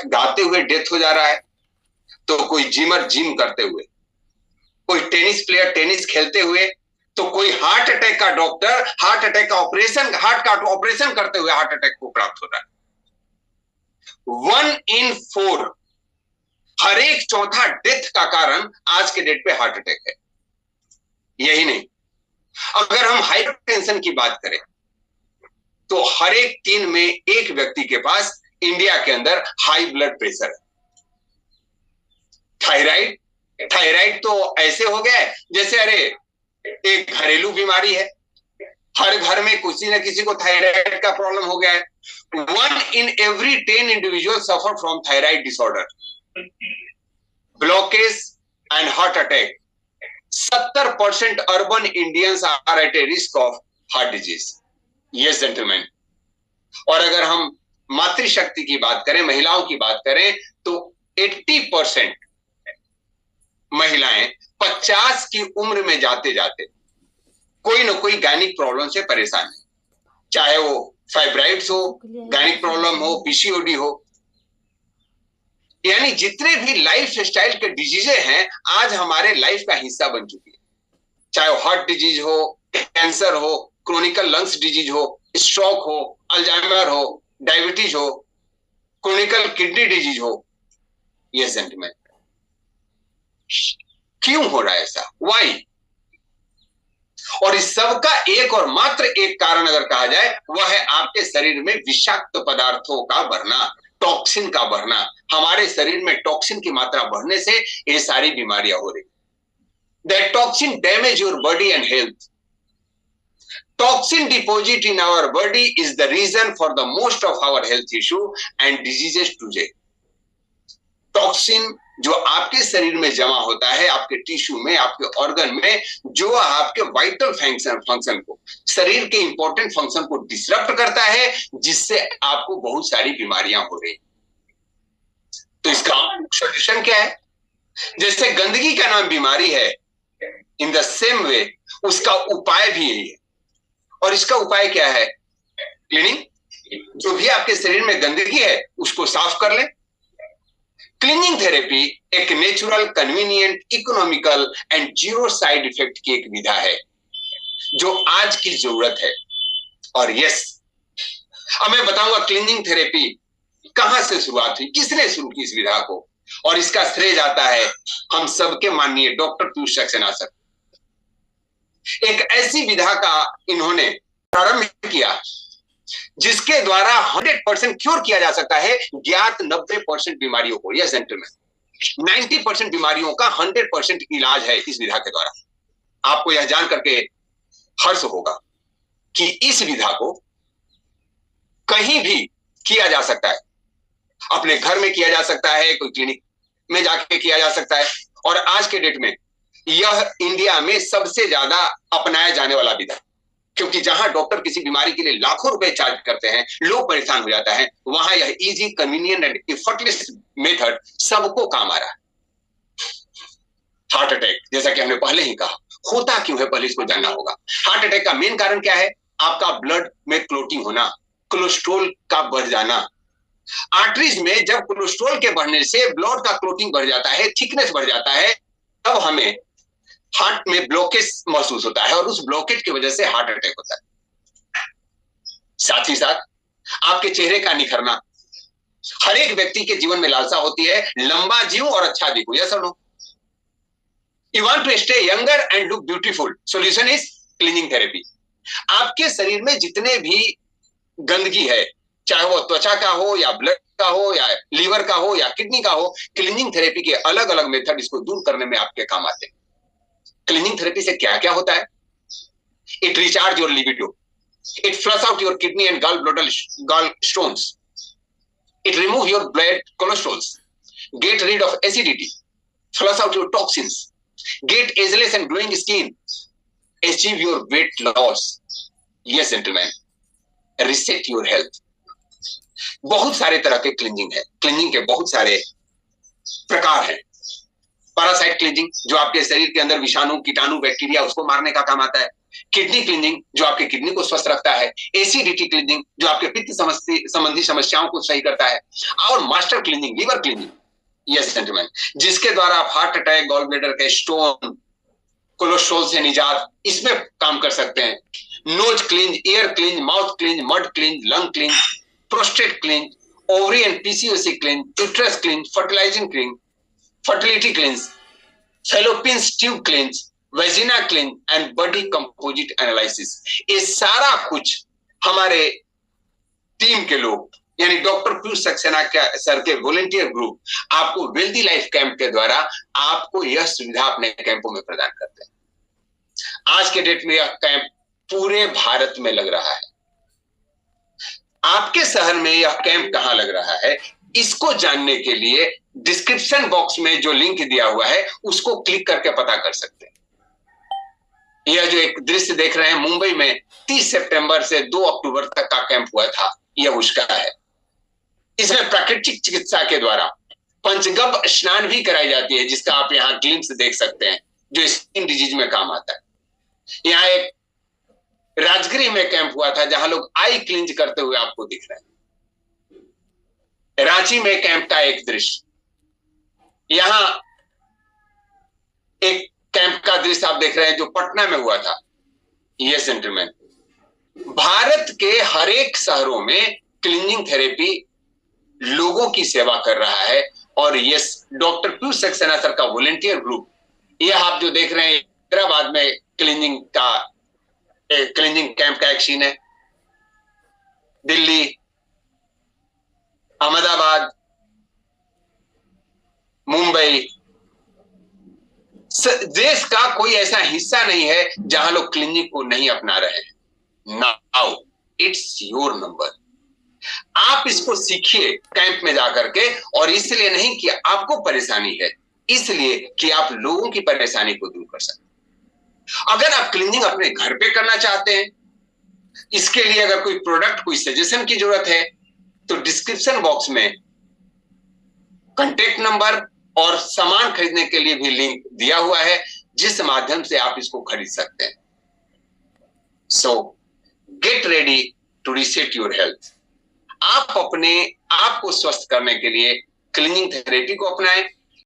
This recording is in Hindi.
गाते हुए डेथ हो जा रहा है, तो कोई जिमर जिम करते हुए, कोई टेनिस प्लेयर टेनिस खेलते हुए, तो कोई हार्ट अटैक का डॉक्टर हार्ट अटैक का ऑपरेशन करते हुए हार्ट अटैक को प्राप्त हो रहा है। 1 in 4, हर एक चौथा डेथ का कारण आज के डेट पे हार्ट अटैक है। यही नहीं, अगर हम हाइपरटेंशन की बात करें तो हर एक 3 में एक व्यक्ति के पास इंडिया के अंदर हाई ब्लड प्रेशर है। थायराइड तो ऐसे हो गया है जैसे अरे एक घरेलू बीमारी है, हर घर में किसी न किसी को थायराइड का प्रॉब्लम हो गया है। 1 in every 10 individual suffer from thyroid disorder, blockage and heart attack. 70% urban Indians are at a risk of heart disease. Yes gentleman. और अगर हम मातृशक्ति की बात करें, महिलाओं की बात करें, तो 80% महिलाएं 50 की उम्र में जाते जाते कोई ना कोई गायनिक प्रॉब्लम से परेशान है, चाहे वो फाइब्राइड्स हो, गायनिक प्रॉब्लम हो, पीसीओडी हो, यानी जितने भी लाइफ स्टाइल के डिजीजे हैं आज हमारे लाइफ का हिस्सा बन चुकी है। चाहे वो हार्ट डिजीज हो, कैंसर हो, क्रोनिकल लंग्स डिजीज हो, स्ट्रोक हो, अल्जाइमर हो, डायबिटीज हो, क्रोनिकल किडनी डिजीज हो। यस जेंटलमैन, क्यों हो रहा है ऐसा? व्हाई? और इस सब का एक और मात्र एक कारण अगर कहा जाए, वह है आपके शरीर में विषाक्त पदार्थों का बढ़ना, टॉक्सिन का बढ़ना। हमारे शरीर में टॉक्सिन की मात्रा बढ़ने से ये सारी बीमारियां हो रही। That toxin damage your body and health. Toxin deposit in our body is the reason for the most of our health issue and diseases today. Toxin जो आपके शरीर में जमा होता है, आपके टिश्यू में, आपके ऑर्गन में, जो आपके वाइटल फंक्शन को, शरीर के इंपॉर्टेंट फंक्शन को डिसरप्ट करता है, जिससे आपको बहुत सारी बीमारियां हो रही। तो इसका सॉल्यूशन क्या है? जैसे गंदगी का नाम बीमारी है, इन द सेम वे उसका उपाय भी यही है। और इसका उपाय क्या है? क्लीनिंग। जो भी आपके शरीर में गंदगी है उसको साफ कर लें। क्लीनिंग थेरेपी एक natural, convenient, economical and zero side effect की एक विधा है जो आज की जरूरत है। और यस, अब मैं बताऊंगा क्लीनिंग थेरेपी कहां से शुरुआत हुई, किसने शुरू की इस विधा को, और इसका श्रेय जाता है हम सबके माननीय डॉक्टर पीयूष सक्सेना सर। एक ऐसी विधा का इन्होंने प्रारंभ किया जिसके द्वारा 100% क्योर किया जा सकता है ज्ञात 90% बीमारियों को। यस जेंटलमैन, 90% बीमारियों का 100% इलाज है इस विधा के द्वारा। आपको यह जान करके हर्ष होगा कि इस विधा को कहीं भी किया जा सकता है। अपने घर में किया जा सकता है, कोई क्लिनिक में जाके किया जा सकता है, और आज के डेट में यह इंडिया में सबसे ज्यादा अपनाया जाने वाला विधा, क्योंकि जहां डॉक्टर किसी बीमारी के लिए लाखों रुपए चार्ज करते हैं, लोग परेशान हो जाता है, वहां यह easy, convenient and effortless method सबको काम आ रहा है। हार्ट अटैक, जैसा कि हमने पहले ही कहा, होता क्यों है पहले इसको जानना होगा। हार्ट अटैक का मेन कारण क्या है? आपका ब्लड में क्लोटिंग होना, कोलेस्ट्रॉल का बढ़ जाना। आर्टरीज में जब कोलेस्ट्रॉल के बढ़ने से ब्लड का क्लोटिंग बढ़ जाता है, थिकनेस बढ़ जाता है, तब हमें हार्ट में ब्लॉकेज महसूस होता है और उस ब्लॉकेज की वजह से हार्ट अटैक होता है। साथ ही साथ आपके चेहरे का निखरना, हर एक व्यक्ति के जीवन में लालसा होती है लंबा जीऊं और अच्छा दिखूं। यस और no? You want to stay younger and look beautiful, solution is cleaning therapy. आपके शरीर में जितने भी गंदगी है, चाहे वो त्वचा का हो या ब्लड का हो या लीवर का हो या किडनी का हो, क्लीनिंग थेरेपी के अलग अलग मेथड इसको दूर करने में आपके काम आते हैं। क्लीनिंग थेरेपी से क्या क्या होता है? It recharge your libido, it flush out your kidney and gall stones, it remove your blood cholesterols, get rid of acidity, flush out your toxins, get ageless and glowing skin, achieve your weight loss. Yes gentleman, reset your health. बहुत सारे तरह के क्लींजिंग है, क्लींजिंग के बहुत सारे प्रकार हैं। पैरासाइट क्लींजिंग, जो आपके शरीर के अंदर विषाणु, कीटाणु, बैक्टीरिया, उसको मारने का काम आता है। किडनी क्लीनिंग जो आपके किडनी को स्वस्थ रखता है, एसिडिटी क्लीनिंग जो आपके पित्त संबंधी समस्याओं को सही करता है, और master cleaning liver cleaning, yes gentleman, जिसके द्वारा आप हार्ट अटैक, गॉल ब्लैडर के स्टोन, कोलेस्ट्रॉल से निजात इसमें काम कर सकते हैं। Nose clean, air clean, mouth clean, mud clean, lung clean, prostate clean, ovary and PCOC clean, uterus clean, fertilizing clean, fertility cleanse, fallopian tube cleanse, vagina clean and body composite analysis. ये सारा कुछ हमारे टीम के लोग यानी डॉक्टर पीयूष सक्सेना सर के वॉलंटियर ग्रुप आपको वेल्दी लाइफ कैंप के द्वारा आपको यह सुविधा अपने कैंपों में प्रदान करते हैं। आज के डेट में यह कैंप पूरे भारत में लग रहा है। आपके शहर में यह कैंप कहां लग रहा है, इसको जानने के लिए डिस्क्रिप्शन बॉक्स में जो लिंक दिया हुआ है उसको क्लिक करके पता कर सकते हैं। यह जो एक दृश्य देख रहे हैं मुंबई में 30 सितंबर से 2 अक्टूबर तक का कैंप हुआ था, यह उसका है। इसमें प्राकृतिक चिकित्सा के द्वारा पंचगव्य स्नान भी कराई जाती है, जिसका आप यहाँ ग्लिम्स देख सकते हैं, जो स्किन डिजीज में काम आता है। यहाँ एक राजगिरी में कैंप हुआ था जहां लोग आई क्लींज करते हुए आपको दिख रहे हैं। रांची में कैंप का एक दृश्य, यहां एक कैंप का दृश्य आप देख रहे हैं जो पटना में हुआ था। यस जेंटलमैन, भारत के हर एक शहरों में क्लीनिंग थेरेपी लोगों की सेवा कर रहा है। और yes, doctor Piyush Saxena sir का वॉलंटियर ग्रुप, यह आप जो देख रहे हैं हैदराबाद में क्लीनिंग कैंप का एक सीन है। दिल्ली, अहमदाबाद, मुंबई, देश का कोई ऐसा हिस्सा नहीं है जहां लोग क्लीनिंग को नहीं अपना रहे हैं। Now it's your number. आप इसको सीखिए कैंप में जाकर के, और इसलिए नहीं कि आपको परेशानी है, इसलिए कि आप लोगों की परेशानी को दूर कर सकते। अगर आप क्लीनिंग अपने घर पे करना चाहते हैं, इसके लिए अगर कोई प्रोडक्ट, कोई सजेशन की जरूरत है, तो डिस्क्रिप्शन बॉक्स में कांटेक्ट नंबर और सामान खरीदने के लिए भी लिंक दिया हुआ है, जिस माध्यम से आप इसको खरीद सकते हैं। So get ready to reset your health. आप अपने आप को स्वस्थ करने के लिए क्लीनिंग थेरेपी को अपनाएं,